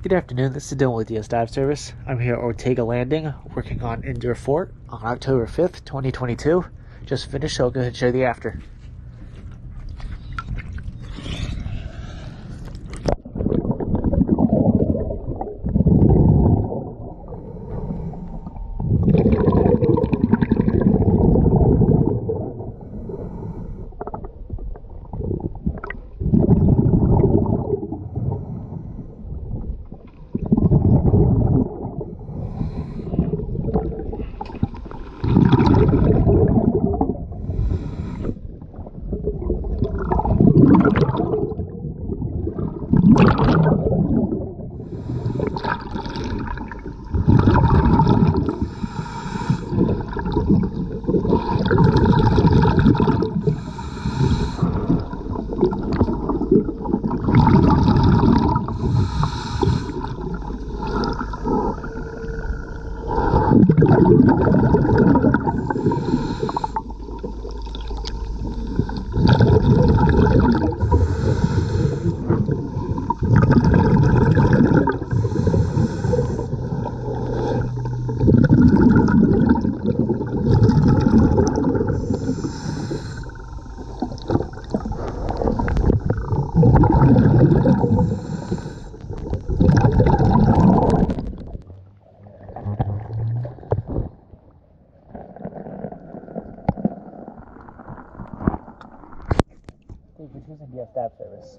Good afternoon, this is Dylan with DS Dive Service. I'm here at Ortega Landing, working on Endur Fort on October 5th, 2022. Just finished, so I'll go ahead and show you the after. Thank you for choosing DS Dive Service.